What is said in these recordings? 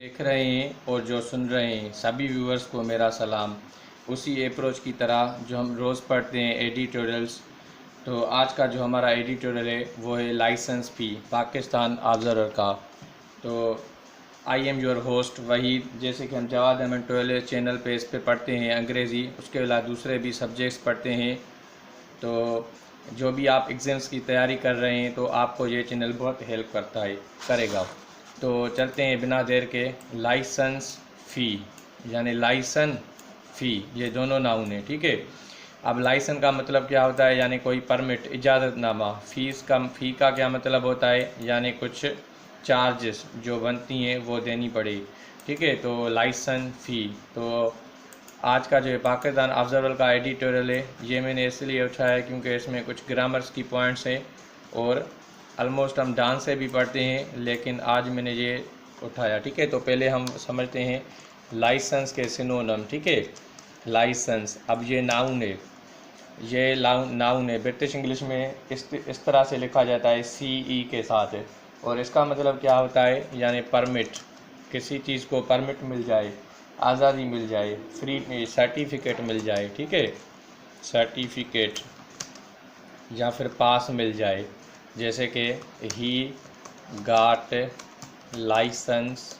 देख रहे हैं और जो सुन रहे हैं सभी व्यूअर्स को मेरा सलाम। उसी अप्रोच की तरह जो हम रोज़ पढ़ते हैं एडिटोरियल्स, तो आज का जो हमारा एडिटोरियल है वो है लाइसेंस फ़ी पाकिस्तान ऑब्जर्वर का। तो I am your host Waheed. जैसे कि हम जवाद अहमद टोले चैनल पे इस पे पढ़ते हैं अंग्रेज़ी, उसके अलावा दूसरे भी सब्जेक्ट्स पढ़ते हैं। तो जो भी आप एग्ज़ाम्स की तैयारी कर रहे हैं तो आपको ये चैनल बहुत हेल्प करेगा। तो चलते हैं बिना देर के। लाइसेंस फ़ी यानी लाइसन फ़ी, ये दोनों नाउन है, ठीक है। अब लाइसन का मतलब क्या होता है, यानी कोई परमिट, इजाज़तनामा। फ़ी का क्या मतलब होता है, यानी कुछ चार्जेस जो बनती हैं वो देनी पड़े, ठीक है। तो लाइसन फ़ी। तो आज का जो है पाकिस्तान ऑब्जर्वर का एडिटोरियल है, ये मैंने इसलिए उठाया क्योंकि इसमें कुछ ग्रामर्स की पॉइंट्स हैं और ऑलमोस्ट हम डांस से भी पढ़ते हैं, लेकिन आज मैंने ये उठाया, ठीक है। तो पहले हम समझते हैं लाइसेंस के सिनोनिम, ठीक है। लाइसेंस, अब ये नाउन है, ये नाउन है। ब्रिटिश इंग्लिश में इस तरह से लिखा जाता है CE के साथ है, और इसका मतलब क्या होता है, यानी परमिट। किसी चीज़ को परमिट मिल जाए, आज़ादी मिल जाए, फ्री सर्टिफिकेट मिल जाए, ठीक है, सर्टिफिकेट या फिर पास मिल जाए। जैसे कि he got licence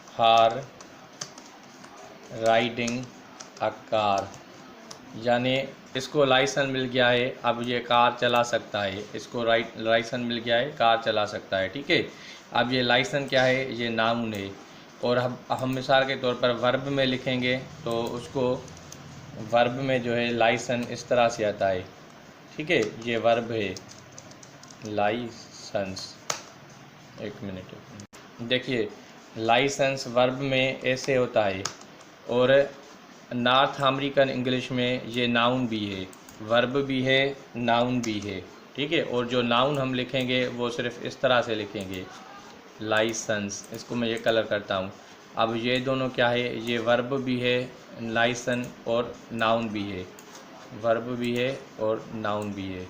for riding a car, यानी इसको लाइसेंस मिल गया है, अब ये कार चला सकता है। इसको लाइसेंस मिल गया है, कार चला सकता है, ठीक है। अब ये लाइसेंस क्या है, ये नाउन है। और हम मिसाल के तौर पर वर्ब में लिखेंगे तो उसको वर्ब में जो है लाइसेंस इस तरह से आता है, ठीक है। ये वर्ब है लाइसेंस। एक मिनट, देखिए लाइसेंस वर्ब में ऐसे होता है, और नॉर्थ अमेरिकन इंग्लिश में ये नाउन भी है, वर्ब भी है, नाउन भी है, ठीक है। और जो नाउन हम लिखेंगे वो सिर्फ इस तरह से लिखेंगे, लाइसेंस। इसको मैं ये कलर करता हूँ। अब ये दोनों क्या है, ये वर्ब भी है लाइसेंस, और नाउन भी है, वर्ब भी है और नाउन भी है,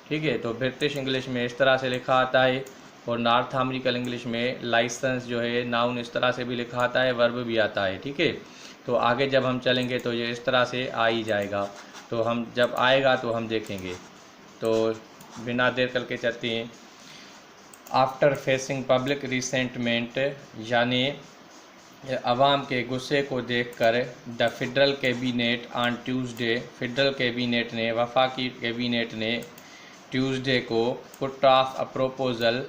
ठीक है। तो ब्रिटिश इंग्लिश में इस तरह से लिखा आता है, और नॉर्थ अमेरिकन इंग्लिश में लाइसेंस जो है नाउन इस तरह से भी लिखा आता है, वर्ब भी आता है, ठीक है। तो आगे जब हम चलेंगे तो ये इस तरह से आ ही जाएगा, तो हम जब आएगा तो हम देखेंगे। तो बिना देर करके चलते हैं। आफ्टर फेसिंग पब्लिक रिसेंटमेंट, यानी अवाम के गुस्से को देखकर the federal cabinet on Tuesday, federal cabinet ने, वफाकी कैबिनेट ने ट्यूसडे को पुट ऑफ अ प्रोपोज़ल,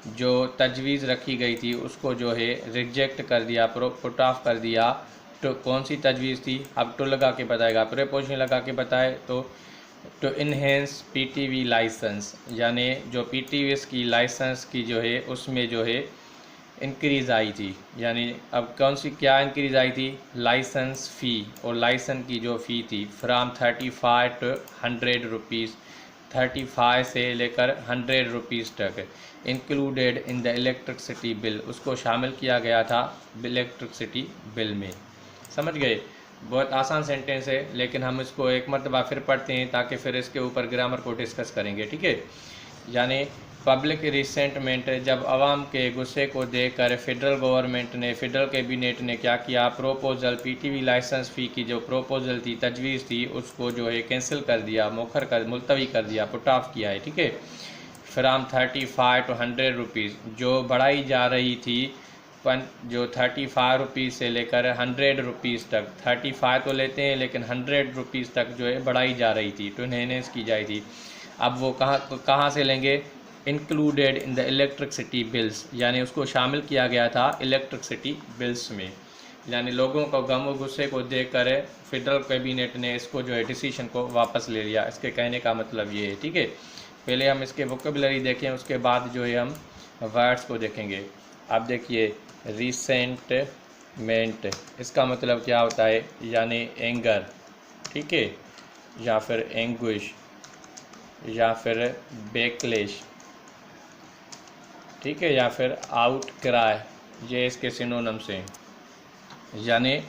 जो तजवीज़ रखी गई थी उसको जो है रिजेक्ट कर दिया, पुट ऑफ कर दिया। तो कौन सी तजवीज़ थी, अब टू लगा के बताएगा, प्रीपोजिशन लगा के बताए तो इन्हेंस PTV लाइसेंस, यानी जो PTVS की लाइसेंस की जो है उसमें जो है इंक्रीज़ आई थी। यानी अब कौन सी क्या इंक्रीज़ आई थी, लाइसेंस फ़ी, और लाइसेंस की जो फ़ी थी फ्राम 35 to 100 रुपीज़, 35 से लेकर 100 रुपीज़ तक, included in the electricity bill, उसको शामिल किया गया था इलेक्ट्रिसिटी बिल में। समझ गए, बहुत आसान सेंटेंस है, लेकिन हम इसको एक मरतबा फिर पढ़ते हैं ताकि फिर इसके ऊपर ग्रामर को डिस्कस करेंगे, ठीक है। यानी पब्लिक रिसेंटमेंट, जब आवाम के गुस्से को देखकर फेडरल गवर्नमेंट ने, फेडरल कैबिनेट ने क्या किया, प्रोपोज़ल PTV लाइसेंस फ़ी की जो प्रोपोज़ल थी, तजवीज़ थी, उसको जो है कैंसिल कर दिया, मुलतवी कर दिया, पुट ऑफ किया है, ठीक है। फ्राम 35 to 100 रुपीज़, जो बढ़ाई जा रही थी, जो 35 रुपीज़ से लेकर 100 रुपीज़ तक, 35 तो लेते हैं लेकिन 100 रुपीज़ तक जो है बढ़ाई जा रही थी, तो एनहेंस की जाई थी। अब वो कहाँ से लेंगे, included in the electricity bills, यानी उसको शामिल किया गया था इलेक्ट्रिसिटी बिल्स में। यानी लोगों को गम और गुस्से को देखकर फेडरल कैबिनेट ने इसको जो है डिसीजन को वापस ले लिया। इसके कहने का मतलब ये है, ठीक है। पहले हम इसके वोकेबलरी देखें, उसके बाद जो है हम वर्ड्स को देखेंगे। अब देखिए रिसेंटमेंट, इसका मतलब क्या होता है, यानी एंगर, ठीक है, या फिर एंग्विश, या फिर बैकलैश, ठीक है, या फिर आउट क्राई, ये इसके सिनोनिम्स हैं। यानी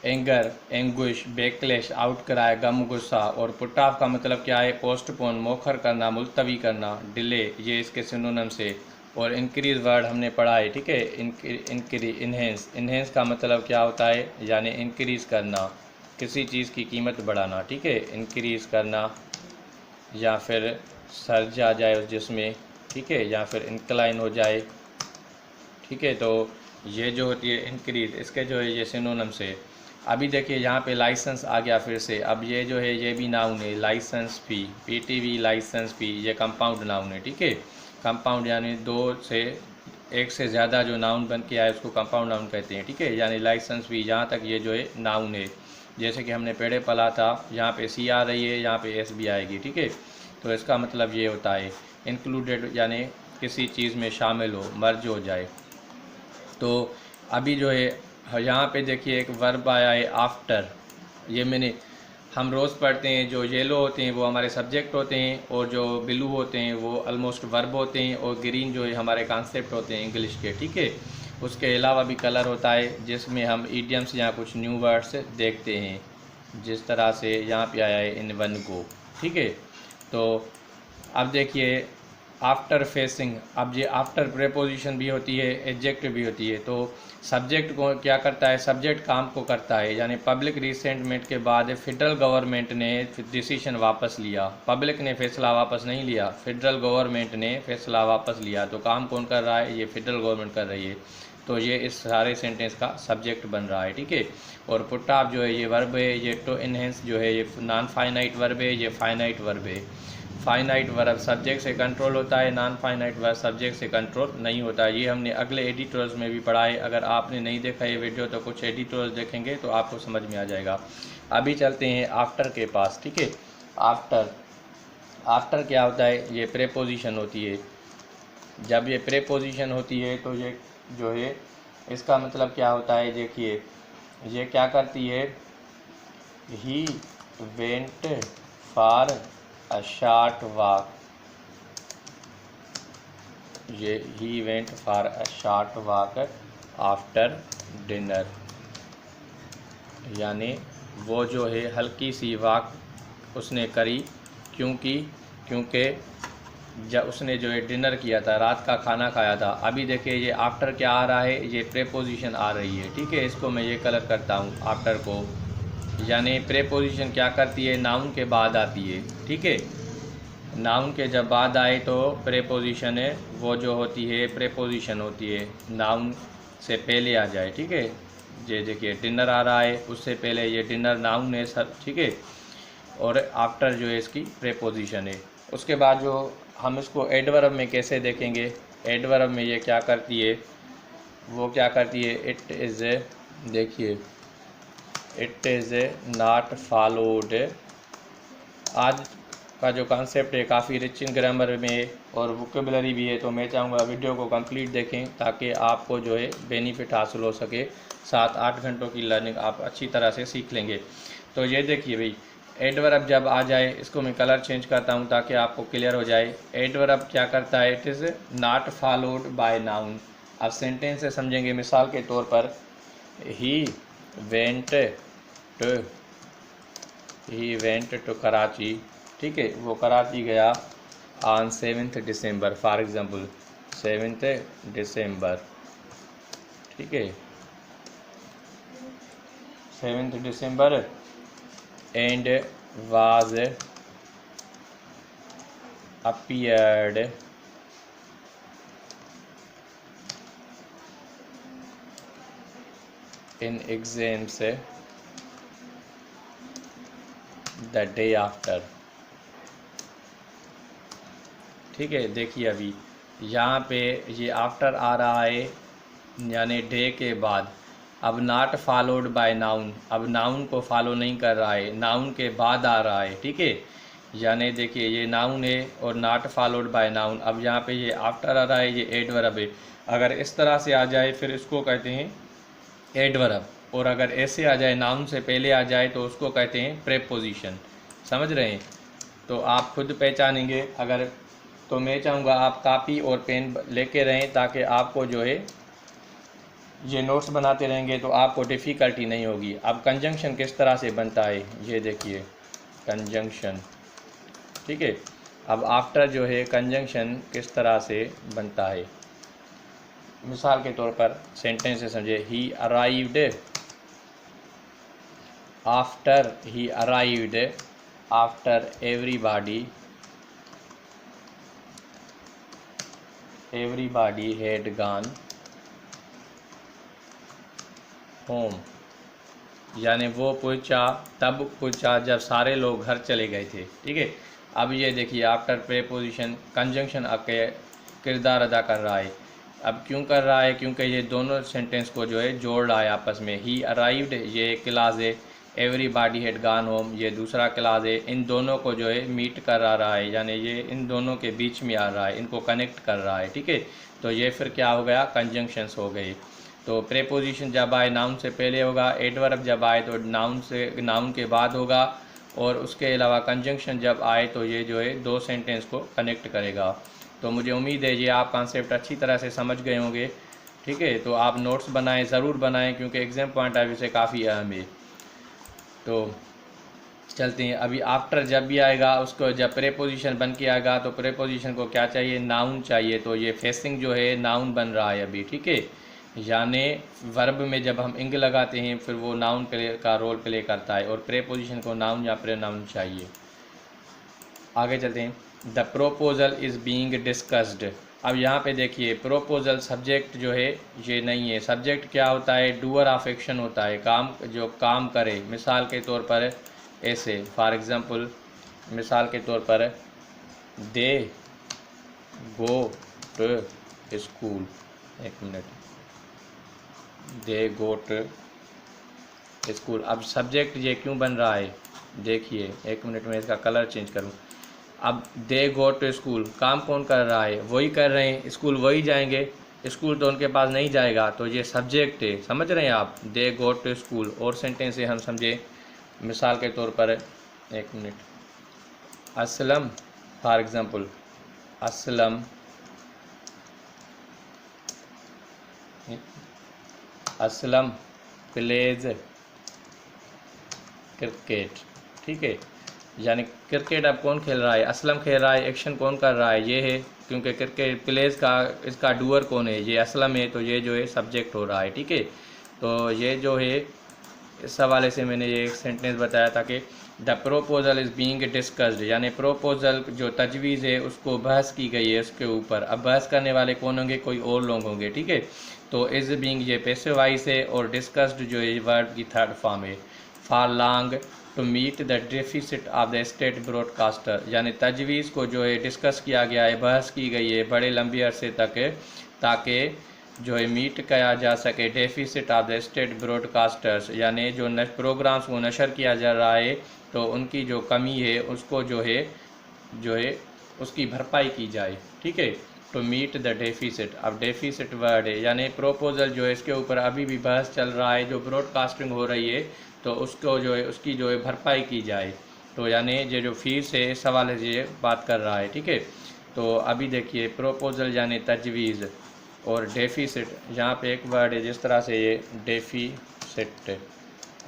anger, anguish, backlash, outcry, गम गुस्सा, और पुट ऑफ का मतलब क्या है, पोस्टपोन, मोखर करना, मुलतवी करना, डिले, ये इसके सिनोनिम्स है। और इंक्रीज़ वर्ड हमने पढ़ा है, ठीक है। इन्हेंस, इन्हेंस का मतलब क्या होता है, यानी इंक्रीज़ करना, किसी चीज़ की कीमत बढ़ाना, ठीक है। इंक्रीज़ करना या फिर सर्ज आ जाए उस जिसमें, ठीक है, या फिर इंक्लाइन हो जाए, ठीक है। तो ये जो होती है इंक्रीज, इसके जो है ये सिनोनिम्स है। अभी देखिए यहाँ पे लाइसेंस आ गया फिर से। अब ये जो है ये भी नाउन है, लाइसेंस फी, पीटीवी लाइसेंस फी, ये कंपाउंड नाउन है, ठीक है। कंपाउंड यानी दो से एक से ज़्यादा जो नाउन बन के आए उसको कंपाउंड नाउन कहते हैं, ठीक है। यानी लाइसेंस फी, यहाँ तक ये जो है नाउन है। जैसे कि हमने पेड़े पला था, यहाँ पे सी आ रही है, यहाँ पे एस भी आएगी, ठीक है। तो इसका मतलब ये होता है इंक्लूडेड, यानी किसी चीज़ में शामिल हो, मर्ज हो जाए। तो अभी जो है यहाँ पे देखिए एक वर्ब आया है आफ्टर। ये हम रोज़ पढ़ते हैं, जो येलो होते हैं वो हमारे सब्जेक्ट होते हैं, और जो ब्लू होते हैं वो ऑलमोस्ट वर्ब होते हैं, और ग्रीन जो है हमारे कॉन्सेप्ट होते हैं इंग्लिश के, ठीक है। उसके अलावा भी कलर होता है जिसमें हम ईडियम्स या कुछ न्यू वर्ड्स देखते हैं, जिस तरह से यहाँ पे आया है इन वन गो, ठीक है। तो अब देखिए आफ्टर फेसिंग, अब ये आफ्टर प्रेपोजिशन भी होती है, एडजेक्टिव भी होती है। तो सब्जेक्ट को क्या करता है, सब्जेक्ट काम को करता है, यानी पब्लिक रिसेंटमेंट के बाद फेडरल गवर्नमेंट ने डिसीजन वापस लिया। पब्लिक ने फैसला वापस नहीं लिया, फेडरल गवर्नमेंट ने फैसला वापस लिया। तो काम कौन कर रहा है, ये फेडरल गवर्नमेंट कर रही है। तो ये इस सारे सेंटेंस का सब्जेक्ट बन रहा है, ठीक है। और पुट ऑफ जो है ये वर्ब है, ये टू एनहेंस जो है ये नॉन फाइनाइट वर्ब है, ये फाइनाइट वर्ब है। फाइनाइट वर्ब सब्जेक्ट से कंट्रोल होता है, नॉन फाइनाइट वर्ब सब्जेक्ट से कंट्रोल नहीं होता है। ये हमने अगले एडिटोरियल्स में भी पढ़ा है। अगर आपने नहीं देखा ये वीडियो तो कुछ एडिटोरियल्स देखेंगे तो आपको समझ में आ जाएगा। अभी चलते हैं आफ्टर के पास, ठीक है। आफ्टर, आफ्टर क्या होता है, ये प्रेपोजिशन होती है। जब ये प्रेपोजिशन होती है तो ये जो है इसका मतलब क्या होता है, देखिए ये क्या करती है, he went for a short walk, ये he went for a short walk after dinner, यानी वो जो है हल्की सी वॉक उसने करी, क्योंकि जब उसने जो है डिनर किया था, रात का खाना खाया था। अभी देखिए ये आफ्टर क्या आ रहा है, ये प्रेपोजिशन आ रही है, ठीक है। इसको मैं ये कलर करता हूँ आफ्टर को, यानी प्रेपोजिशन क्या करती है, नाउन के बाद आती है, ठीक है। नाउन के जब बाद आए तो प्रेपोजिशन है वो जो होती है, प्रेपोजिशन होती है नाउन से पहले आ जाए, ठीक है। ये देखिए डिनर आ रहा है, उससे पहले ये डिनर नाउन है सर, ठीक है। और आफ्टर जो है इसकी प्रेपोजिशन है। उसके बाद जो हम इसको एडवर्ब में कैसे देखेंगे, एडवर्ब में ये क्या करती है, वो क्या करती है, इट इज़, देखिए इट इज़ नॉट फॉलोड। आज का जो कॉन्सेप्ट है काफ़ी रिच इन ग्रामर में और वोकेबलरी भी है, तो मैं चाहूँगा वीडियो को कंप्लीट देखें ताकि आपको जो है बेनिफिट हासिल हो सके। 7-8 घंटों की लर्निंग आप अच्छी तरह से सीख लेंगे। तो ये देखिए भाई, एडवर्ब जब आ जाए, इसको मैं कलर चेंज करता हूँ ताकि आपको क्लियर हो जाए। एडवर्ब क्या करता है, it is not followed by noun. अब सेंटेंस से समझेंगे, मिसाल के तौर पर ही वेंट टू कराची, ठीक है, वो कराची गया on 7 December, for example 7 December, ठीक है, 7 December, and was appeared in exams the day after, ठीक है। देखिए अभी यहाँ पे ये आफ्टर आ रहा है, यानी डे के बाद। अब नॉट फॉलोड बाय नाउन, अब नाउन को फॉलो नहीं कर रहा है, नाउन के बाद आ रहा है, ठीक है। यानी देखिए ये नाउन है और नॉट फॉलोड बाय नाउन। अब यहाँ पे ये आफ्टर आ रहा है, ये एडवर्ब है। अगर इस तरह से आ जाए फिर इसको कहते हैं एडवर्ब, और अगर ऐसे आ जाए, नाउन से पहले आ जाए, तो उसको कहते हैं प्रेपोजिशन। समझ रहे हैं, तो आप खुद पहचानेंगे। अगर तो मैं चाहूँगा आप कापी और पेन लेके रहें ताकि आपको जो है ये नोट्स बनाते रहेंगे तो आपको डिफ़िकल्टी नहीं होगी। अब कंजंक्शन किस तरह से बनता है, ये देखिए कंजंक्शन, ठीक है। अब आफ्टर जो है कंजंक्शन किस तरह से बनता है, मिसाल के तौर पर सेंटेंस से समझे, ही arrived after, he arrived after everybody had gone home, यानी वो पहुंचा, तब पहुंचा जब सारे लोग घर चले गए थे। ठीक है, अब ये देखिए आफ्टर प्रेपोजिशन कंजंक्शन आके किरदार अदा कर रहा है। अब क्यों कर रहा है? क्योंकि ये दोनों सेंटेंस को जो है जोड़ रहा है आपस में। ही अराइव्ड ये क्लास है, एवरीबॉडी हैड गॉन होम ये दूसरा क्लास है। इन दोनों को जो है मीट कर रहा है, यानी ये इन दोनों के बीच में आ रहा है, इनको कनेक्ट कर रहा है। ठीक है, तो ये फिर क्या हो गया? कंजंक्शंस हो गई। तो प्रेपोजिशन जब आए नाउन से पहले होगा, एडवर्ब जब आए तो नाउन के बाद होगा, और उसके अलावा कंजंक्शन जब आए तो ये जो है दो सेंटेंस को कनेक्ट करेगा। तो मुझे उम्मीद है ये आप कॉन्सेप्ट अच्छी तरह से समझ गए होंगे। ठीक है, तो आप नोट्स बनाएं, ज़रूर बनाएं, क्योंकि एग्ज़ाम पॉइंट ऑफ व्यू से काफ़ी अहम है। तो चलते हैं, अभी आफ्टर जब भी आएगा उसको, जब प्रेपोजिशन बन के आएगा तो प्रेपोजिशन को क्या चाहिए? नाउन चाहिए। तो ये फेसिंग जो है नाउन बन रहा है अभी। ठीक है, यानी वर्ब में जब हम इंग लगाते हैं फिर वो नाउन का रोल प्ले करता है, और प्रेपोजिशन को नाउन या प्रोनाउन चाहिए। आगे चलते हैं, the proposal is being discussed. अब यहाँ पे देखिए प्रोपोजल सब्जेक्ट जो है ये नहीं है। सब्जेक्ट क्या होता है? डूअर ऑफ एक्शन होता है, काम जो काम करे। मिसाल के तौर पर ऐसे, फॉर एग्ज़ाम्पल मिसाल के तौर पर दे गो टू स्कूल, एक minute, they go to school. अब सब्जेक्ट ये क्यों बन रहा है? देखिए एक मिनट में इसका कलर चेंज करूँ। अब दे गो टू स्कूल, काम कौन कर रहा है? वही कर रहे हैं, स्कूल वही जाएंगे, स्कूल तो उनके पास नहीं जाएगा, तो ये सब्जेक्ट है। समझ रहे हैं आप? दे गो टू स्कूल। और सेंटेंस से हम समझे, मिसाल के तौर पर एक minute, Aslam, for example Aslam Aslam pledge cricket. ठीक है, यानी क्रिकेट अब कौन खेल रहा है? असलम खेल रहा है। एक्शन कौन कर रहा है? ये है, क्योंकि क्रिकेट प्लेज का इसका डूअर कौन है? ये असलम है, तो ये जो है सब्जेक्ट हो रहा है। ठीक है, तो ये जो है इस हवाले से मैंने ये एक सेंटेंस बताया था कि the proposal is being discussed, यानी प्रोपोजल जो तजवीज़ है उसको बहस की गई है उसके ऊपर। अब बहस करने वाले कौन होंगे? कोई और लोग होंगे। ठीक है, तो इज़ बीइंग ये पैसिव वॉइस है, और डिस्कस्ड जो है वर्ब की थर्ड फॉर्म है। For long to meet the deficit of the state broadcaster, यानी तजवीज़ को जो है डिस्कस किया गया है, बहस की गई है बड़े लंबे अरसे तक, ताकि जो है मीट किया जा सके deficit of the state broadcasters, यानी जो प्रोग्राम्स को नशर किया जा रहा है तो उनकी जो कमी है उसको जो है उसकी भरपाई की जाए। ठीक है, टू मीट द डेफिसिट। अब डेफिसिट वर्ड है, यानी प्रोपोजल जो है इसके ऊपर अभी भी बहस चल रहा है, जो ब्रॉडकास्टिंग हो रही है तो उसको जो है उसकी जो है भरपाई की जाए। तो यानी ये जो फीस है इस हवाले से ये बात कर रहा है। ठीक है, तो अभी देखिए प्रोपोजल यानी तजवीज़, और डेफिसिट, यहाँ पे एक वर्ड है जिस तरह से ये डेफिसिट।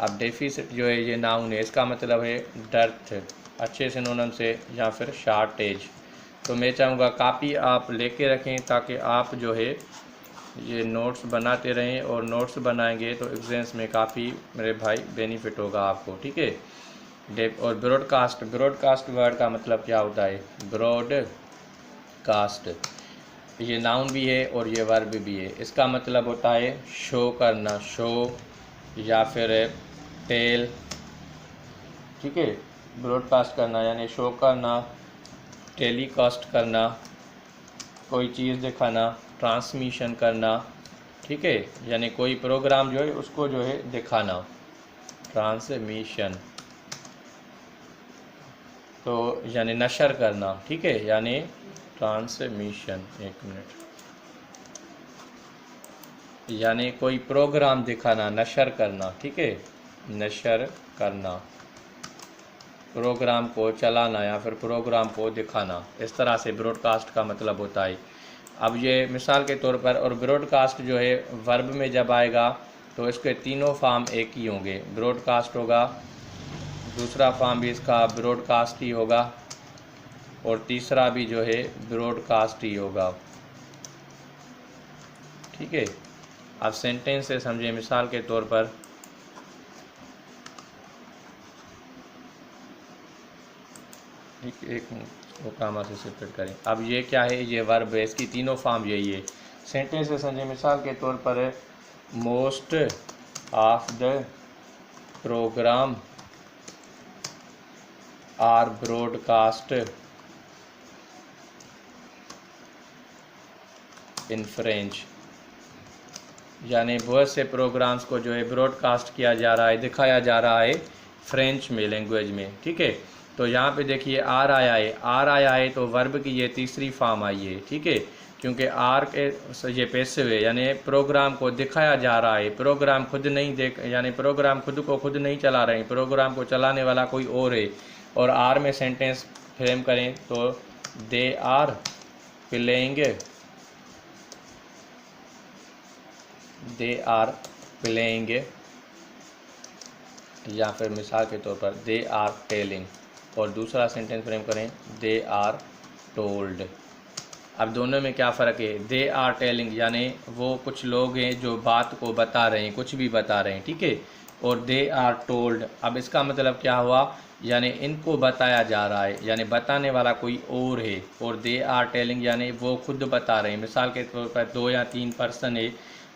अब डेफिसिट जो है ये नाउन है, इसका मतलब है डर्थ, अच्छे सिनोनिम से, या फिर शार्टेज। तो मैं चाहूँगा कापी आप लेके रखें ताकि आप जो है ये नोट्स बनाते रहें, और नोट्स बनाएंगे तो एग्जाम्स में काफ़ी मेरे भाई बेनिफिट होगा आपको। ठीक है, और ब्रॉडकास्ट वर्ड का मतलब क्या होता है? ब्रॉडकास्ट ये नाउन भी है और ये वर्ब भी है। इसका मतलब होता है शो करना, शो या फिर टेल। ठीक है, ब्रॉडकास्ट करना यानी शो करना, टेलीकास्ट करना, कोई चीज़ दिखाना, ट्रांसमिशन करना। ठीक है, यानी कोई प्रोग्राम जो है उसको जो है दिखाना, ट्रांसमिशन, तो यानी नशर करना। ठीक है, यानी ट्रांसमिशन, एक मिनट, यानी कोई प्रोग्राम दिखाना, नशर करना। ठीक है, नशर करना, प्रोग्राम को चलाना या फिर प्रोग्राम को दिखाना, इस तरह से ब्रॉडकास्ट का मतलब होता है। अब ये मिसाल के तौर पर, और ब्रॉडकास्ट जो है वर्ब में जब आएगा तो इसके तीनों फॉर्म एक ही होंगे। ब्रॉडकास्ट होगा, दूसरा फॉर्म भी इसका ब्रॉडकास्ट ही होगा, और तीसरा भी जो है ब्रॉडकास्ट ही होगा। ठीक है। अब सेंटेंस से समझें। मिसाल के तौर पर एक वो कामा से सेपरेट करें। अब ये क्या है, ये वर्ब है, इसकी तीनों फॉर्म यही है। सेंटेंस से समझें। मिसाल के तौर पर most of the program are broadcast in French, यानी बहुत से प्रोग्राम्स को जो है ब्रॉडकास्ट किया जा रहा है, दिखाया जा रहा है फ्रेंच में, लैंग्वेज में, ठीक है। तो यहाँ पे देखिए आर आया है, आर आया है तो वर्ब की ये तीसरी फॉर्म आई है, ठीक है। क्योंकि आर के ये पैसिव है, यानी प्रोग्राम को दिखाया जा रहा है, प्रोग्राम खुद नहीं देख, यानी प्रोग्राम खुद को खुद नहीं चला रहे हैं, प्रोग्राम को चलाने वाला कोई और है। और आर में सेंटेंस फ्रेम करें तो they are playing, they are playing, या फिर मिसाल के तौर पर दे आर टेलिंग। और दूसरा सेंटेंस फ्रेम करें दे आर टोल्ड। अब दोनों में क्या फ़र्क है, दे आर टेलिंग यानी वो कुछ लोग हैं जो बात को बता रहे हैं, कुछ भी बता रहे हैं, ठीक है। और दे आर टोल्ड, अब इसका मतलब क्या हुआ, यानी इनको बताया जा रहा है, यानी बताने वाला कोई और है। और दे आर टेलिंग यानी वो खुद बता रहे हैं। मिसाल के तौर पर 2 या 3 पर्सन है,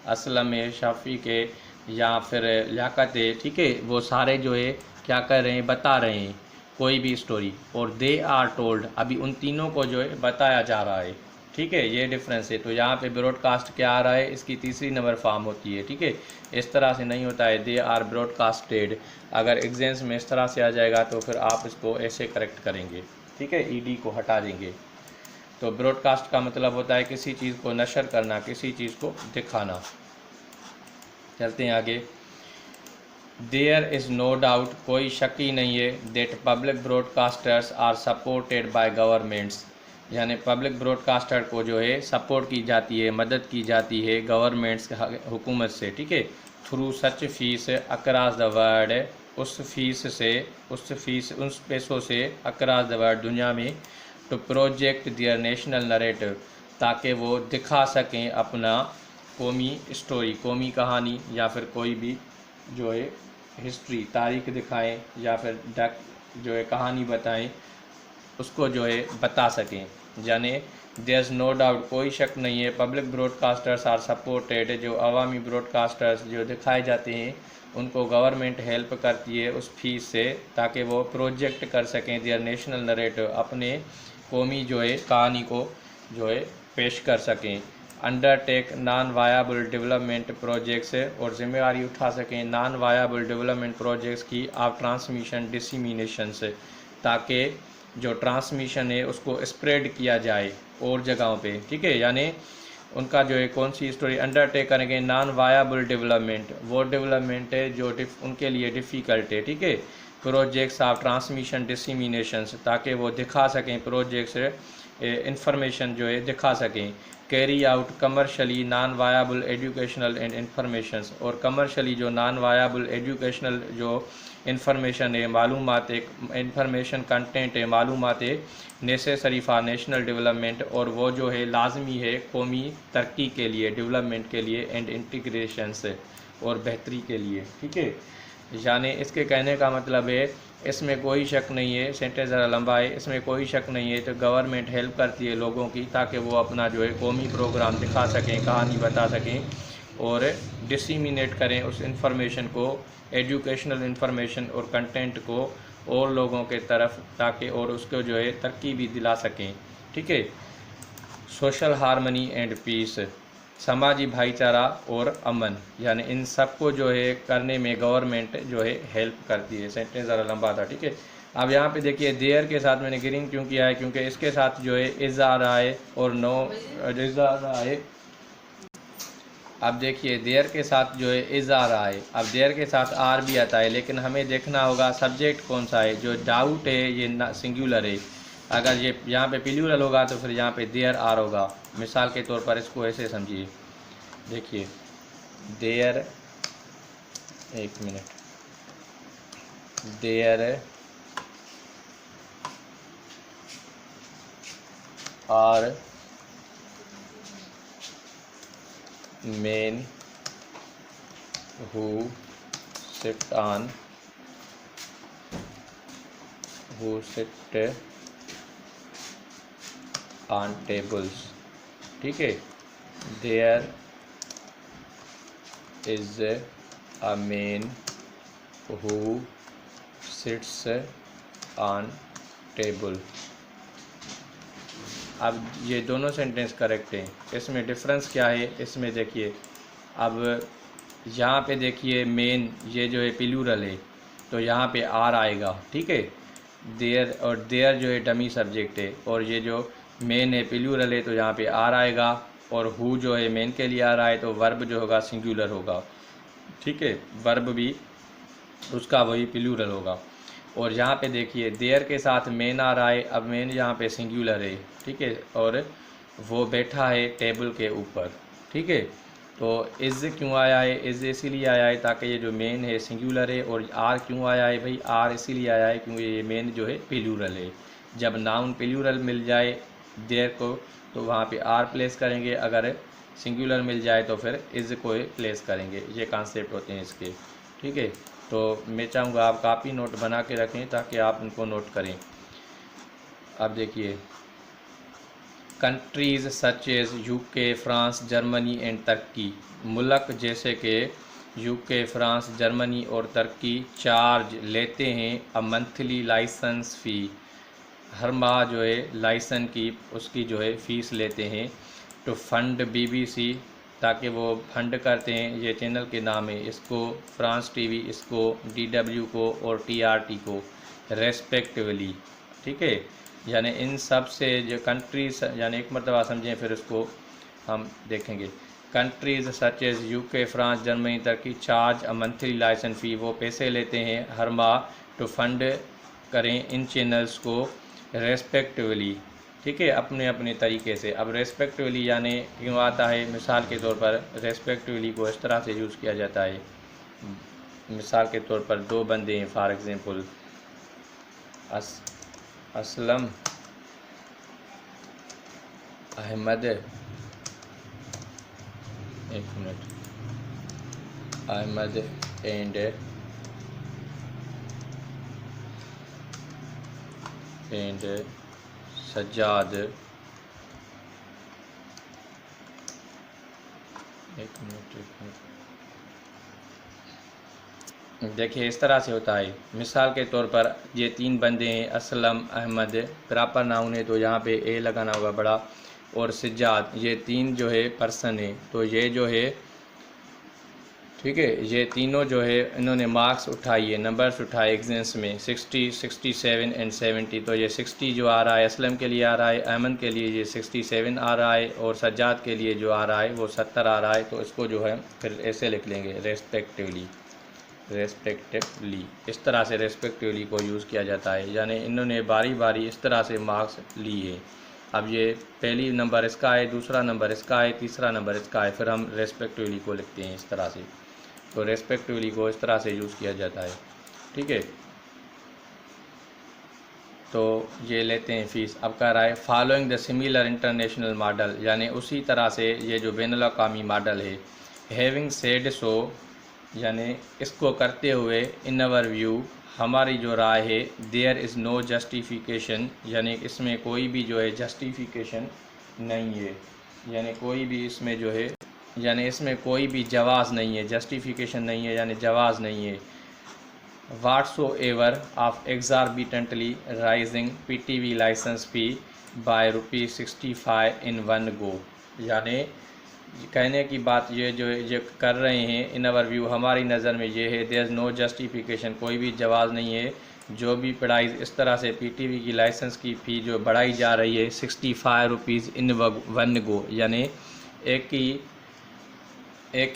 असलम है, शफी के, या फिर लियाकत है, ठीक है, वो सारे जो है क्या कर रहे हैं, बता रहे हैं कोई भी स्टोरी। और दे आर टोल्ड, अभी उन तीनों को जो है बताया जा रहा है, ठीक है, ये डिफरेंस है। तो यहाँ पे ब्रॉडकास्ट क्या आ रहा है, इसकी तीसरी नंबर फॉर्म होती है, ठीक है। इस तरह से नहीं होता है दे आर ब्रॉडकास्टेड। अगर एग्जाम्स में इस तरह से आ जाएगा तो फिर आप इसको ऐसे करेक्ट करेंगे, ठीक है, ईडी को हटा देंगे। तो ब्रॉडकास्ट का मतलब होता है किसी चीज़ को नशर करना, किसी चीज़ को दिखाना। चलते हैं आगे। देयर इज़ नो डाउट, कोई शक ही नहीं है, that public broadcasters are supported by governments, यानी पब्लिक ब्रॉडकास्टर को जो है सपोर्ट की जाती है, मदद की जाती है गवर्नमेंट्स, हुकूमत से, ठीक है, through such fees across the world, उस फीस से, उस पैसों से अक्रॉस द वर्ल्ड, दुनिया में, to project their national narrative, ताकि वो दिखा सकें अपना कौमी स्टोरी, कौमी कहानी, या फिर कोई भी जो है हिस्ट्री, तारीख दिखाएं, या फिर जो है कहानी बताएं, उसको जो है बता सकें। यानी देयर इज़ नो डाउट, कोई शक नहीं है, पब्लिक ब्रॉडकास्टर्स आर सपोर्टेड, जो अवामी ब्रॉडकास्टर्स जो दिखाए जाते हैं उनको गवर्नमेंट हेल्प करती है उस फीस से, ताकि वो प्रोजेक्ट कर सकें दियर नेशनल नरेटिव, अपने कौमी जो है कहानी को जो है पेश कर सकें। Undertake non viable development projects, और जिम्मेदारी उठा सकें नॉन वायबल डेवलपमेंट प्रोजेक्ट्स की ऑफ ट्रांसमिशन डिसमिनेशन से, ताकि जो ट्रांसमिशन है उसको स्प्रेड किया जाए और जगहों पे, ठीक है। यानी उनका जो है कौन सी स्टोरी अंडरटेक करेंगे, नॉन वायबल डेवलपमेंट, वो डेवलपमेंट है जो उनके लिए डिफ़िकल्ट है, ठीक है। प्रोजेक्ट्स ऑफ ट्रांसमिशन डिसमिनेशंस, ताकि वो दिखा सकें, प्रोजेक्ट्स इंफॉर्मेशन जो है दिखा सकें। Carry out commercially non viable educational and informations, और कमर्शली जो नॉन वायबल एजुकेशनल जो इंफॉर्मेशन है, मालूमात, एक इंफॉर्मेशन कंटेंट है, मालूमात है, नेसेसरी फॉर नेशनल डेवलपमेंट, और वो जो है लाजमी है कौमी तरक्की के लिए, डेवलपमेंट के लिए, एंड इंटीग्रेशन से, और बेहतरी के लिए, ठीक है। यानी इसके कहने का मतलब है, इसमें कोई शक नहीं है, सेंटेंस ज़रा लंबा है, इसमें कोई शक नहीं है, तो गवर्नमेंट हेल्प करती है लोगों की, ताकि वो अपना जो है कौमी प्रोग्राम दिखा सकें, कहानी बता सकें, और डिसमिनेट करें उस इंफॉर्मेशन को, एजुकेशनल इंफॉर्मेशन और कंटेंट को और लोगों के तरफ, ताकि और उसको जो है तरक्की भी दिला सकें, ठीक है। सोशल हारमनी एंड पीस, समाजी भाईचारा और अमन, यानी इन सबको जो है करने में गवर्नमेंट जो है हेल्प करती है। सेंटेंस ज़रा लंबा था, ठीक है। अब यहाँ पे देखिए देयर के साथ मैंने ग्रीन क्यों किया है, क्योंकि इसके साथ जो है इज़ आ रहा है और नो इज़ आ रहा है। अब देखिए देयर के साथ जो है इज़ आ रहा है, अब देयर के साथ आर भी आता है, लेकिन हमें देखना होगा सब्जेक्ट कौन सा है। जो डाउट है ये सिंगुलर है, अगर ये यहाँ पे प्लूरल होगा तो फिर यहाँ पे देयर आर होगा। मिसाल के तौर पर इसको ऐसे समझिए, देखिए देयर, एक minute, there are men who sit on tables, ठीक है। there is a man who sits on table। अब ये दोनों सेंटेंस करेक्ट हैं। इसमें डिफरेंस क्या है, इसमें देखिए, अब यहाँ पे देखिए मेन ये जो है प्लूरल है तो यहाँ पे आर आएगा, ठीक है। देयर और देयर जो है डमी सब्जेक्ट है, और ये जो मेन है प्लूरल है तो यहाँ पे आर आएगा, और हु जो है मेन के लिए आ रहा है तो वर्ब जो होगा सिंगुलर होगा, ठीक है। वर्ब भी उसका वही प्लूरल होगा। और यहाँ पे देखिए देयर के साथ मेन आ रहा है, अब मेन यहाँ पे सिंगुलर है, ठीक है, और वो बैठा है टेबल के ऊपर, ठीक है। तो इज़ क्यों आया है, इज़ इसीलिए आया है ताकि ये जो मेन है सिंगुलर है, और आर क्यों आया है भाई, आर इसीलिए आया है क्योंकि ये मेन जो है प्लूरल है। जब नाउन प्लूरल मिल जाए देयर को तो वहाँ पे आर प्लेस करेंगे, अगर सिंगुलर मिल जाए तो फिर इज़ को प्लेस करेंगे। ये कॉन्सेप्ट होते हैं इसके, ठीक है। तो मैं चाहूँगा आप कापी नोट बना के रखें ताकि आप उनको नोट करें। अब देखिए, countries such as UK, France, Germany and Turkey, मुल्क जैसे कि यूके, फ्रांस, जर्मनी और तुर्की चार्ज लेते हैं अ मंथली लाइसेंस फ़ी, हर माह जो है लाइसेंस की उसकी जो है फ़ीस लेते हैं। टू फंड BBC, ताकि वो फंड करते हैं, ये चैनल के नाम है, इसको फ्रांस TV, इसको DW को और TRT को रेस्पेक्टिवली, ठीक है। यानी इन सब से जो कंट्रीज, यानी एक मरतबा समझें फिर उसको हम देखेंगे। Countries such as UK, France, Germany, Turkey charge a monthly licence fee, वो पैसे लेते हैं हर माह टू फंड करें इन चैनल्स को रेस्पेक्टिवली, ठीक है, अपने अपने तरीके से। अब रेस्पेक्टिवली यानी क्यों आता है, मिसाल के तौर पर रेस्पेक्टिवली को इस तरह से यूज़ किया जाता है। मिसाल के तौर पर दो बंदे हैं, फॉर एग्ज़ाम्पल असलम अहमद, एक मिनट, अहमद एंड सज्जाद, एक मिनट देखिए इस तरह से होता है। मिसाल के तौर पर ये तीन बंदे हैं, असलम, अहमद, प्रॉपर नाउन है तो यहाँ पे ए लगाना होगा बड़ा, और सज्जाद, ये तीन जो है पर्सन है, तो ये जो है, ठीक है, ये तीनों जो है इन्होंने मार्क्स उठाई है, नंबर्स उठाए एग्जाम्स में 60, 67 एंड 70। तो ये 60 जो आ रहा है असलम के लिए आ रहा है, अहमद के लिए ये 67 आ रहा है, और सज्जाद के लिए जो आ रहा है वो 70 आ रहा है। तो इसको जो है फिर ऐसे लिख लेंगे, रेस्पेक्टिवली, इस तरह से रेस्पेक्टिवली को यूज़ किया जाता है। यानी इन्होंने बारी बारी इस तरह से मार्क्स ली है। अब ये पहली नंबर इसका है, दूसरा नंबर इसका है, तीसरा नंबर इसका है, फिर हम रेस्पेक्टिवली को लिखते हैं इस तरह से। तो रेस्पेक्टिवली को इस तरह से यूज़ किया जाता है, ठीक है। तो ये लेते हैं फ़ीस। अब कह रहा है following the similar international model, यानी उसी तरह से ये जो बैनुल-अक़वामी मॉडल है। हैविंग सेड सो, यानी इसको करते हुए, इन अवर व्यू, हमारी जो राय है, देयर इज़ नो जस्टिफिकेशन, यानी इसमें कोई भी जो है जस्टिफिकेशन नहीं है, यानी कोई भी इसमें जो है, यानी इसमें कोई भी जवाज़ नहीं है, जस्टिफिकेशन नहीं है, यानी जवाज़ नहीं है। whatsoever of exorbitantly rising PTV license fee by ₹65 in one go, यानी कहने की बात ये जो ये कर रहे हैं, इन अवर व्यू, हमारी नज़र में ये है, देयर इज़ नो जस्टिफिकेशन, कोई भी जवाज़ नहीं है, जो भी प्राइस इस तरह से PTV की लाइसेंस की फ़ी जो बढ़ाई जा रही है 65 रुपीज़ इन वन गो, यानी एक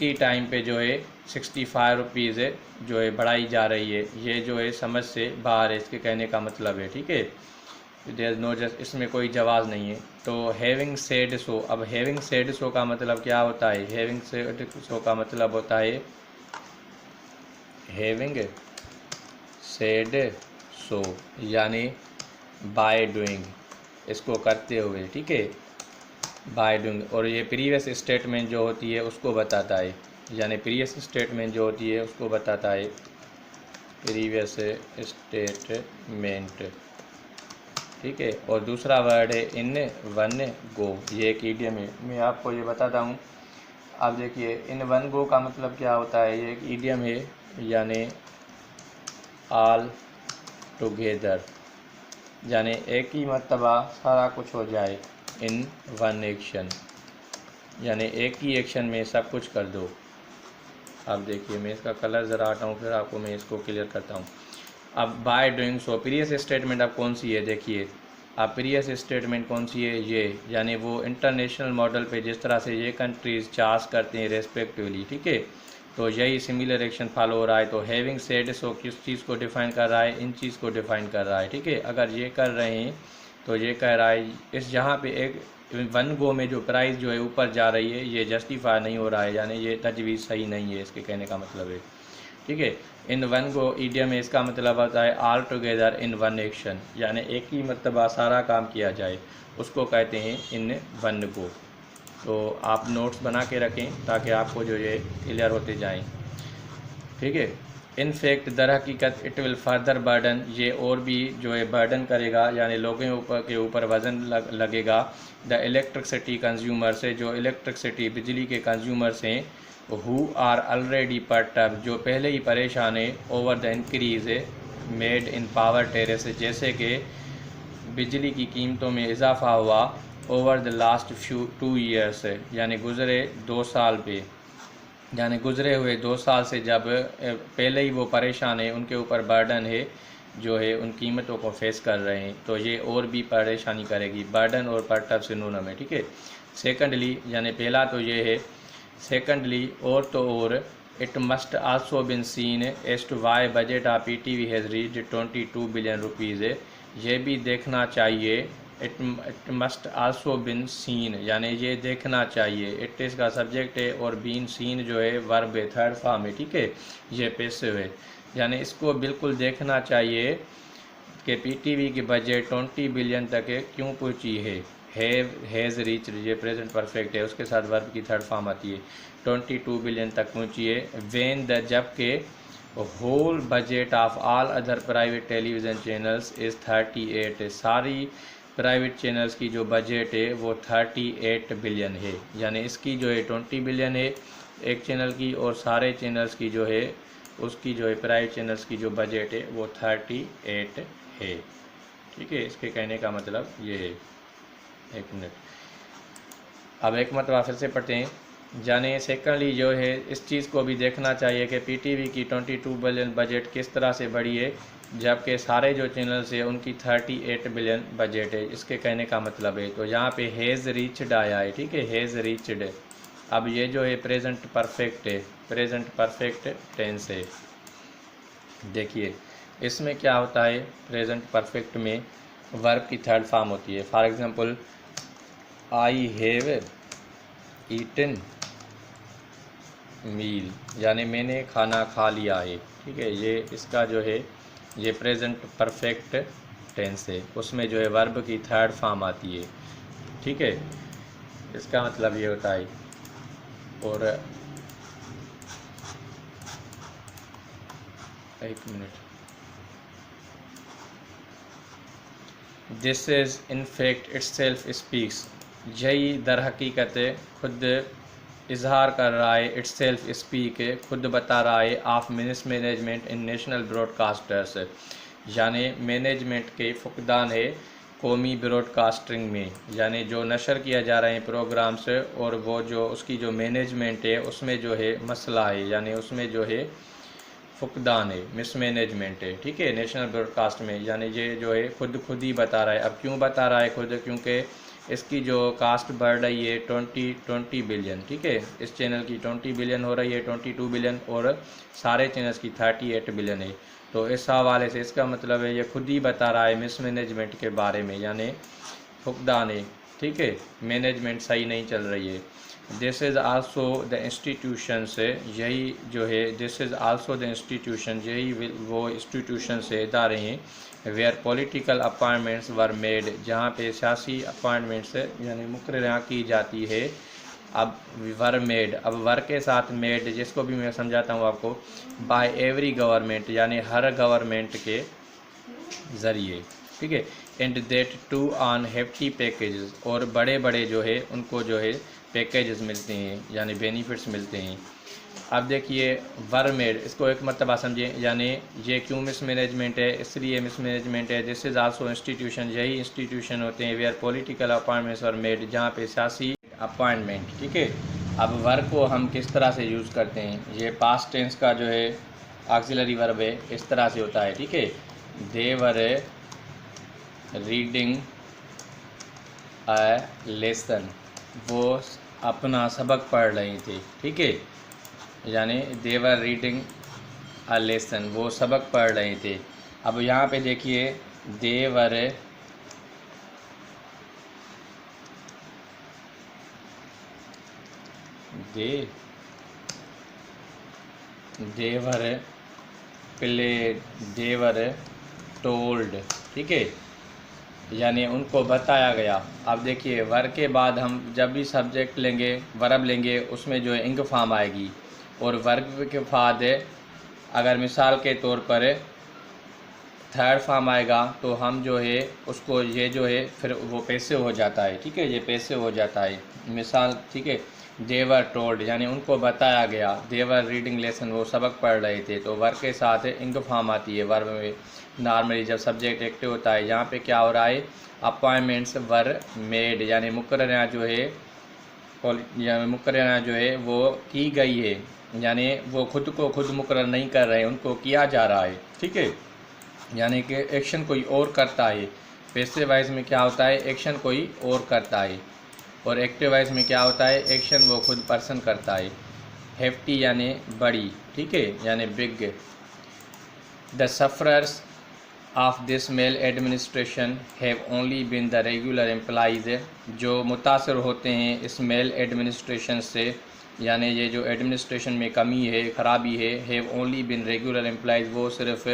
ही टाइम पे जो है 65 रुपीज़ जो है बढ़ाई जा रही है। ये जो है समझ से बाहर है, इसके कहने का मतलब है, ठीक है। देयर इज़ नो जस्ट, इसमें कोई जवाज़ नहीं है। तो हैविंग सेड सो, अब हैविंग सेड सो का मतलब क्या होता है? हैविंग सेड सो का मतलब होता है हैविंग सेड सो, यानी बाय डूइंग, इसको करते हुए, ठीक है, बाय डूइंग, और ये प्रीवियस स्टेटमेंट जो होती है उसको बताता है, यानी प्रीवियस स्टेटमेंट जो होती है उसको बताता है, प्रीवियस स्टेटमेंट, ठीक है। और दूसरा वर्ड है इन वन गो, ये एक ईडियम है, मैं आपको ये बताता हूँ। अब देखिए इन वन गो का मतलब क्या होता है, ये एक ईडियम है, यानी ऑल टुगेदर, यानी एक ही मरतबा सारा कुछ हो जाए, इन वन एक्शन, यानी एक ही एक्शन में सब कुछ कर दो। अब देखिए मैं इसका कलर ज़रा हटाऊँ, फिर आपको मैं इसको क्लियर करता हूँ। अब by doing so previous statement अब कौन सी है, देखिए अब प्रीवियस स्टेटमेंट कौन सी है, ये यानी वो इंटरनेशनल मॉडल पे जिस तरह से ये कंट्रीज़ चार्ज करते हैं रेस्पेक्टिवली, ठीक है, तो यही सिमिलर एक्शन फॉलो हो रहा है। तो हैविंग सेड सो किस चीज़ को डिफ़ाइन कर रहा है, इन चीज़ को डिफ़ाइन कर रहा है, ठीक है। अगर ये कर रहे हैं तो ये कह रहा है इस जहाँ पे एक वन गो में जो प्राइस जो है ऊपर जा रही है ये जस्टिफाई नहीं हो रहा है, यानी ये तजवीज़ सही नहीं है, इसके कहने का मतलब है, ठीक है। इन वन गो ईडियम में इसका मतलब होता है all together in one action, यानी एक ही मरतबा सारा काम किया जाए, उसको कहते हैं इन वन गो। तो आप नोट्स बना के रखें ताकि आपको जो ये क्लियर होते जाएं, ठीक है। इन फैक्ट दर हकीकत इट विल फर्दर बर्डन, ये और भी जो है बर्डन करेगा, यानी लोगों के ऊपर वज़न लगेगा, द इलेक्ट्रिसिटी कंज्यूमर से, जो इलेक्ट्रिसिटी बिजली के कंज्यूमर्स हैं, हु आर ऑलरेडी पर्टर्ब, जो पहले ही परेशान है, over the increase made in power terrace, जैसे कि बिजली की कीमतों में इजाफा हुआ over the last few 2 years, यानी गुज़रे 2 साल पे, यानी गुज़रे हुए 2 साल से जब पहले ही वो परेशान है, उनके ऊपर बर्डन है जो है उन कीमतों को फेस कर रहे हैं, तो ये और भी परेशानी करेगी, बर्डन और पर्टब सिनोनिम है, ठीक है। सेकंडली, यानी पहला तो ये है, सेकंडली और तो और it must also been seen as to why budget of PTV has reached 22 billion rupees, ये भी देखना चाहिए, it must also been seen, यानी ये देखना चाहिए, इट इज़ का सब्जेक्ट है और बीन सीन जो है वर्ब है, थर्ड फॉर्म है, ठीक है, ये पैसिव है, यानी इसको बिल्कुल देखना चाहिए कि पीटीवी की बजट 20 बिलियन तक क्यों पहुंची है, हैज़ रीच्ड ये प्रेजेंट परफेक्ट है, उसके साथ वर्ब की थर्ड फॉर्म आती है, 22 बिलियन तक पहुंची है, व्हेन द जबकि whole budget of all other private television channels is 38, सारी प्राइवेट चैनल्स की जो बजट है वो 38 बिलियन है, यानी इसकी जो है 20 बिलियन है एक चैनल की, और सारे चैनल्स की जो है उसकी जो है प्राइवेट चैनल्स की जो बजट है वो 38 है, ठीक है। इसके कहने का मतलब ये है। एक मिनट, अब एक मरतबा फिर से पढ़ते हैं, जाने सेकेंडली जो है इस चीज़ को भी देखना चाहिए कि पीटीवी की 22 बिलियन बजट किस तरह से बढ़ी है, जबकि सारे जो चैनल्स है उनकी 38 बिलियन बजट है, इसके कहने का मतलब है। तो यहाँ पे हैज़ रीच्ड आया है, ठीक है, हैज़ रीच्ड। अब ये जो है प्रेजेंट परफेक्ट है, प्रेजेंट परफेक्ट टेंस है। देखिए इसमें क्या होता है, प्रेजेंट परफेक्ट में वर्ब की थर्ड फॉर्म होती है। For example I have eaten meal, यानी मैंने खाना खा लिया है, ठीक है, ये इसका जो है ये प्रेजेंट परफेक्ट टेंस है, उसमें जो है वर्ब की थर्ड फॉर्म आती है, ठीक है, इसका मतलब ये होता है। और एक minute, this is in fact it's self speaks, यही दर हकीकत खुद इजहार कर रहा है, इट्स सेल्फ स्पीक खुद बता रहा है, of miss management in national broadcasters, यानी मैनेजमेंट के फुकदान है कौमी ब्रॉडकास्टिंग में, यानी जो नशर किया जा रहे हैं प्रोग्राम्स, और वो जो उसकी जो मैनेजमेंट है उसमें जो है मसला है, यानी उसमें जो है फुकदान है, मिसमैनेजमेंट है, ठीक है, नेशनल ब्रॉडकास्ट में, यानी ये जो है खुद ही बता रहा है। अब क्यों बता रहा है खुद, क्योंकि इसकी जो कास्ट बढ़ रही है 20 बिलियन, ठीक है, इस चैनल की 20 बिलियन हो रही है, 22 बिलियन, और सारे चैनल्स की 38 बिलियन है। तो इस हवाले से इसका मतलब है ये खुद ही बता रहा है मिसमैनेजमेंट के बारे में, यानी फुकदान है, ठीक है, मैनेजमेंट सही नहीं चल रही है। This is also the institution से, यही जो है this is also the institution, यही वो इंस्टीट्यूशन से इदारे हैं where political appointments were made, जहाँ पे सियासी अपॉइंटमेंट्स यानी मुकर्रर की जाती है। अब वर मेड, अब वर के साथ मेड, जिसको भी मैं समझाता हूँ आपको, बाय एवरी गवर्नमेंट, यानी हर गवर्नमेंट के ज़रिए, ठीक है। And that too on hefty packages, और बड़े बड़े जो है उनको जो है पैकेजेस मिलते हैं यानी बेनिफिट्स मिलते हैं। अब देखिए वर मेड, इसको एक मरतबा समझें, यानी ये क्यों मिसमैनेजमेंट है, इसलिए मिसमैनेजमेंट है। दिस इज़ आल्सो इंस्टीट्यूशन, यही इंस्टीट्यूशन होते हैं where political appointments were made, जहाँ पे सियासी अपॉइंटमेंट, ठीक है। अब वर्ब को हम किस तरह से यूज़ करते हैं, ये पास्ट टेंस का जो है ऑक्सिलरी वर्ब है, इस तरह से होता है, ठीक है। दे वर रीडिंग अ लेसन, वो अपना सबक पढ़ रही थी, ठीक है, यानी दे वर रीडिंग अ लेसन, वो सबक पढ़ रहे थे। अब यहाँ पे देखिए दे वर देवर प्ले देवर टोल्ड, ठीक है, यानी उनको बताया गया। अब देखिए वर्ब के बाद हम जब भी सब्जेक्ट लेंगे, वर्ब लेंगे, उसमें जो है इंग फॉर्म आएगी, और वर्ब के बाद अगर मिसाल के तौर पर थर्ड फॉर्म आएगा तो हम जो है उसको ये जो है फिर वो पैसिव हो जाता है, ठीक है, ये पैसिव हो जाता है। मिसाल, ठीक है, देवर टोल्ड, यानी उनको बताया गया, देवर रीडिंग लेसन, वो सबक पढ़ रहे थे, तो वर्ब के साथ इंग फॉर्म आती है वर्ब में नॉर्मली जब सब्जेक्ट एक्टिव होता है। यहाँ पे क्या हो रहा है, अपॉइंटमेंट्स वर मेड, यानी मुकर्रर जो है मुकर्रर जो है वो की गई है, यानी वो खुद को खुद मुकर्रर नहीं कर रहे हैं, उनको किया जा रहा है, ठीक है, यानी कि एक्शन कोई और करता है। पैसिव वॉइस में क्या होता है, एक्शन कोई और करता है, और एक्टिव वॉइस में क्या होता है, एक्शन वो खुद पर्सन करता है। हेफ्टी यानी बड़ी, ठीक है, यानी big. The sufferers of this maladministration have only been the regular employees, जो मुतासर होते हैं इस मेल एडमिनिस्ट्रेशन से, यानी ये जो एडमिनिस्ट्रेशन में कमी है, ख़राबी have only been regular employees, वो सिर्फ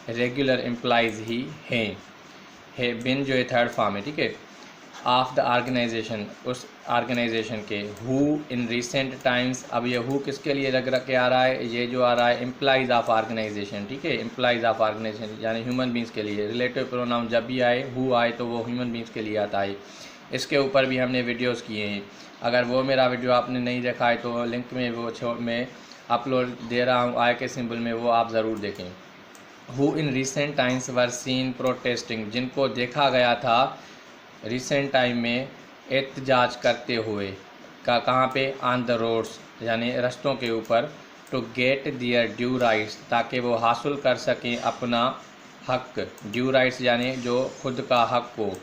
रेगुलर एम्प्लॉइज़ ही हैं। है बिन जो है थर्ड फॉर्म है, ठीक है। ऑफ द ऑर्गेनाइजेशन, उस ऑर्गेनाइजेशन के। हु इन रिसेंट टाइम्स, अब ये हु किसके लिए लग रहा के आ रहा है, ये जो आ रहा है एम्प्लॉइज़ ऑफ ऑर्गेनाइजेशन, ठीक है, एम्प्लॉइज़ ऑफ ऑर्गेनाइजेशन यानी ह्यूमन बींग्स के लिए। रिलेटिव प्रोनाउन जब भी आए, हु आए, तो वो ह्यूमन बींग्स के लिए आता है। इसके ऊपर भी हमने वीडियोस किए हैं, अगर वो मेरा वीडियो आपने नहीं देखा है तो लिंक में वो मैं अपलोड दे रहा हूँ आई के सिंबल में, वो आप ज़रूर देखें। Who in recent times were seen protesting, जिनको देखा गया था रिसेंट टाइम में एहतजाज करते हुए, कहाँ पे, ऑन द रोड्स, यानी रस्तों के ऊपर, to get their due rights, ताकि वो हासिल कर सकें अपना हक। ड्यू राइट्स यानी जो खुद का हक हो।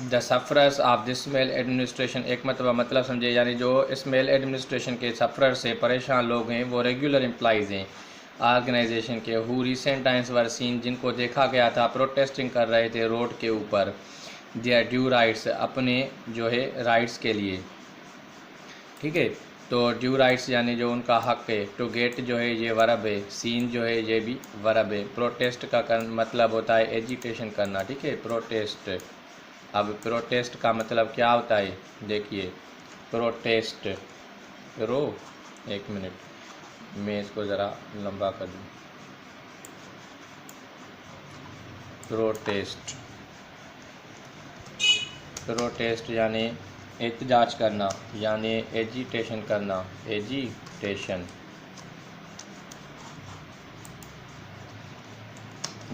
The sufferers of this maladministration, एक मतलब समझे, यानी जो इस मेल एडमिनिस्ट्रेशन के सफरर से परेशान लोग हैं वो रेगुलर एम्प्लॉइज़ हैं ऑर्गेनाइजेशन के। Who recent times were seen, जिनको देखा गया था प्रोटेस्टिंग कर रहे थे रोड के ऊपर, देयर ड्यू राइट्स, अपने जो है राइट्स के लिए, ठीक है। तो ड्यू राइट्स यानी जो उनका हक है। टू गेट जो है ये वर्ब है, सीन जो है ये भी वर्ब है। प्रोटेस्ट का मतलब होता है एजिटेशन करना, ठीक है, प्रोटेस्ट। अब प्रोटेस्ट का मतलब क्या होता है, देखिए प्रोटेस्ट रो, एक मिनट मैं इसको ज़रा लंबा कर दूँ। प्रोटेस्ट यानी एहतजाज करना, यानी एजिटेशन करना, एजिटेशन,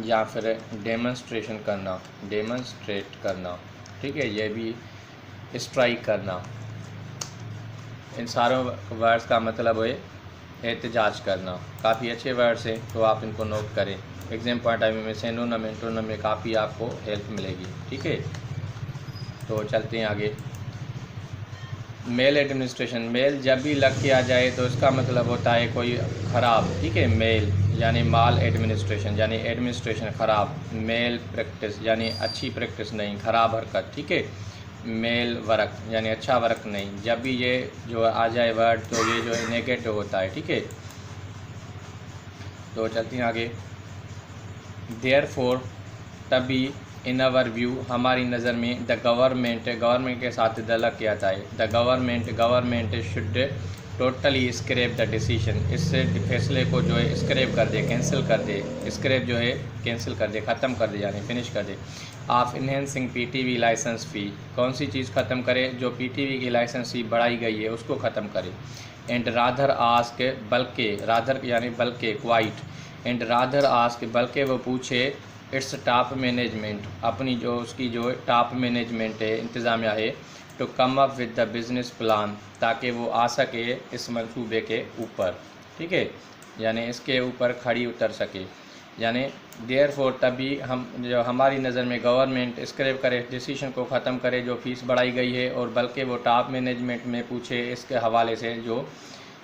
या फिर डेमोन्स्ट्रेशन करना, डेमोन्स्ट्रेट करना, ठीक है, ये भी स्ट्राइक करना। इन सारों वर्ड्स का मतलब है एहतजाज करना। काफ़ी अच्छे वर्ड्स हैं, तो आप इनको नोट करें। एग्जाम पॉइंट ऑफ व्यू में सिनोनिम एंटोनिम में काफ़ी आपको हेल्प मिलेगी, ठीक है। तो चलते हैं आगे। मेल एडमिनिस्ट्रेशन, मेल जब भी लग के आ जाए तो इसका मतलब होता है कोई ख़राब, ठीक है। मेल यानी माल एडमिनिस्ट्रेशन, यानी एडमिनिस्ट्रेशन ख़राब। मेल प्रैक्टिस यानी अच्छी प्रैक्टिस नहीं, ख़राब हरकत, ठीक है। मेल वर्क यानी अच्छा वर्क नहीं। जब भी ये जो आ जाए वर्ड तो ये जो है नेगेटिव होता है, ठीक है। तो चलते हैं आगे। देयरफॉर तभी, इन आवर व्यू हमारी नज़र में, द गवर्नमेंट के साथ द किया जाता है। The government should totally scrap the decision, इस फैसले को जो है स्क्रैप कर दे, कैंसिल कर दे। स्क्रैप जो है कैंसिल कर दे, ख़त्म कर दे यानी फिनिश कर दे। ऑफ इन्हेंसिंग पीटीवी लाइसेंस फ़ी, कौन सी चीज़ ख़त्म करे? जो पीटीवी की लाइसेंस फ़ी बढ़ाई गई है उसको ख़त्म करे। एंड राधर आस्क, बल्कि राधर यानी बल्कि क्वाइट, एंड राधर आस्क बल्कि वो पूछे इट्स टॉप मैनेजमेंट, अपनी जो उसकी जो टॉप मैनेजमेंट है, इंतज़ामिया है, to come up with the business plan, ताकि वो आ सके इस मंसूबे के ऊपर, ठीक है, यानी इसके ऊपर खड़ी उतर सके। यानी देयरफॉर तभी हम जो हमारी नज़र में गवर्नमेंट स्क्रैप करे, डिसीजन को ख़त्म करे जो फ़ीस बढ़ाई गई है, और बल्कि वो टॉप मैनेजमेंट में पूछे इसके हवाले से जो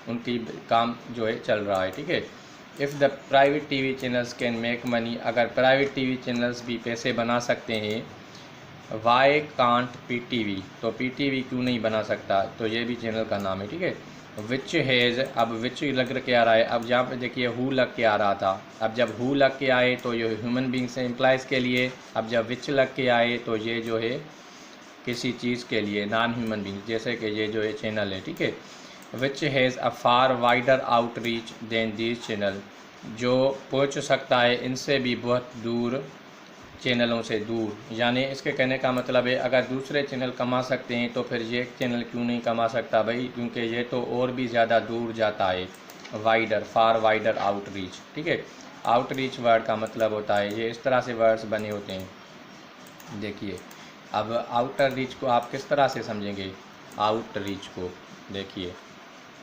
उनकी काम जो है चल रहा है, ठीक है। If the private TV channels can make money, अगर प्राइवेट टीवी चैनल्स भी पैसे बना सकते हैं, वाई कांट पीटीवी, तो पीटीवी क्यों नहीं बना सकता? तो ये भी चैनल का नाम है, ठीक है। विच हैज़, अब विच लग के आ रहा है, अब जहाँ पे देखिए हु लग के आ रहा था, अब जब हु लग के आए तो ये ह्यूमन बींग से एम्प्लॉइज़ के लिए, अब जब विच लग के आए तो ये जो है किसी चीज़ के लिए, नॉन ह्यूमन बींग, जैसे कि ये जो है चैनल है, ठीक है। Which has a far wider outreach than this channel, जो पहुँच सकता है इनसे भी बहुत दूर, चैनलों से दूर। यानी इसके कहने का मतलब है अगर दूसरे चैनल कमा सकते हैं तो फिर ये चैनल क्यों नहीं कमा सकता भाई, क्योंकि ये तो और भी ज़्यादा दूर जाता है। वाइडर, फार वाइडर आउटरीच, ठीक है। आउटरीच वर्ड का मतलब होता है, ये इस तरह से वर्ड्स बने होते हैं। देखिए अब आउटर रीच को आप किस तरह से समझेंगे? आउट रीच को देखिए,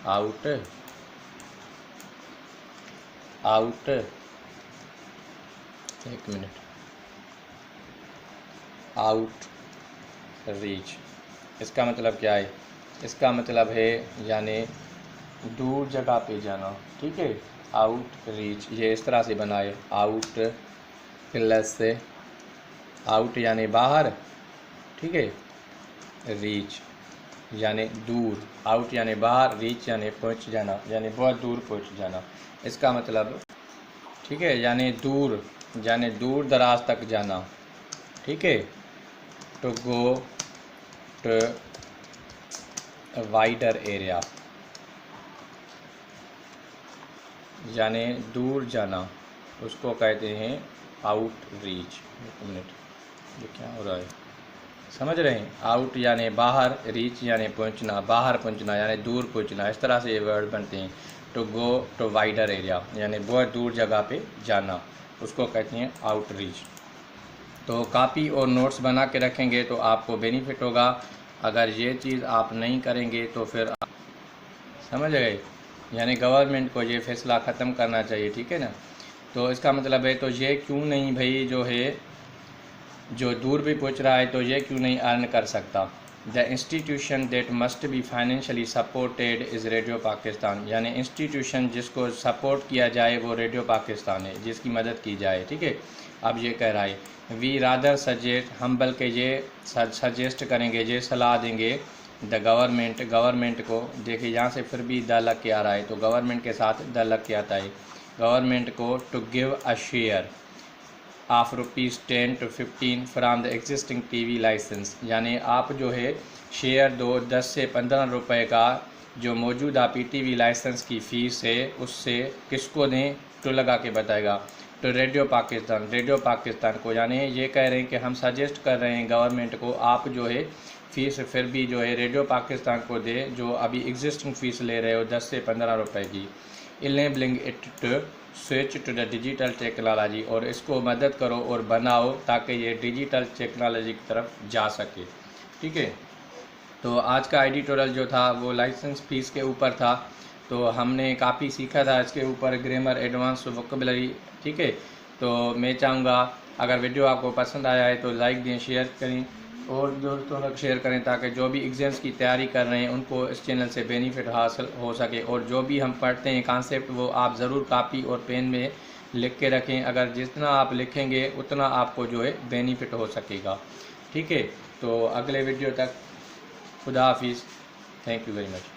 आउट एक मिनट, आउट रीच इसका मतलब क्या है? इसका मतलब है यानी दूर जगह पे जाना, ठीक है। आउट रीच ये इस तरह से बना है, आउट प्लस से आउट यानी बाहर, ठीक है, रीच यानी दूर, आउट यानी बाहर, रीच यानी पहुंच जाना, यानी बहुत दूर पहुंच जाना, इसका मतलब, ठीक है, यानी दूर दराज तक जाना, ठीक है। To go to wider area, यानी दूर जाना, उसको कहते हैं आउट रीच। एक मिनट, ये क्या हो रहा है, समझ रहे हैं? आउट यानी बाहर, रीच यानी पहुंचना, बाहर पहुंचना यानी दूर पहुंचना, इस तरह से ये वर्ड बनते हैं। To go to wider area यानी बहुत दूर जगह पे जाना, उसको कहते हैं आउट रीच। तो कॉपी और नोट्स बना के रखेंगे तो आपको बेनिफिट होगा। अगर ये चीज़ आप नहीं करेंगे तो फिर समझ गए, यानी गवर्नमेंट को ये फ़ैसला ख़त्म करना चाहिए, ठीक है ना। तो इसका मतलब है तो ये क्यों नहीं भाई जो है जो दूर भी पहुंच रहा है तो ये क्यों नहीं अर्न कर सकता? The institution that must be financially supported is radio Pakistan, यानी इंस्टीट्यूशन जिसको सपोर्ट किया जाए वो रेडियो पाकिस्तान है, जिसकी मदद की जाए, ठीक है। अब ये कह रहा है वी रादर सजेस्ट, हम बल्कि ये सजेस्ट करेंगे, ये सलाह देंगे द गवर्नमेंट को। देखिए यहाँ से फिर भी द लग के आ रहा है, तो गवर्नमेंट के साथ द लग के आता है। गवर्नमेंट को to give a share of ₹10 to 15 from the existing TV licence, यानी आप जो है शेयर दो 10 से 15 रुपए का जो मौजूदा पीटीवी लाइसेंस की फ़ीस है उससे किसको दें? तो लगा के बताएगा तो रेडियो पाकिस्तान को। यानी ये कह रहे हैं कि हम सजेस्ट कर रहे हैं गवर्नमेंट को आप जो है फ़ीस फिर भी जो है रेडियो पाकिस्तान को दे, जो अभी एग्जिस्टिंग फ़ीस ले रहे हो 10 से 15 रुपए की। Enabling it to switch to the digital technology, और इसको मदद करो और बनाओ ताकि ये डिजिटल टेक्नोलॉजी की तरफ जा सके, ठीक है। तो आज का एडिटोरियल जो था वो लाइसेंस फ़ीस के ऊपर था, तो हमने काफ़ी सीखा था इसके ऊपर, ग्रामर, एडवांस वोकैबुलरी, ठीक है। तो मैं चाहूँगा अगर वीडियो आपको पसंद आया है तो लाइक दें, शेयर करें और दोस्तों तक शेयर करें ताकि जो भी एग्ज़ाम्स की तैयारी कर रहे हैं उनको इस चैनल से बेनिफिट हासिल हो सके। और जो भी हम पढ़ते हैं कॉन्सेप्ट वो आप ज़रूर कापी और पेन में लिख के रखें, अगर जितना आप लिखेंगे उतना आपको जो है बेनिफिट हो सकेगा, ठीक है। तो तो अगले वीडियो तक खुदा हाफिज़। Thank you very much.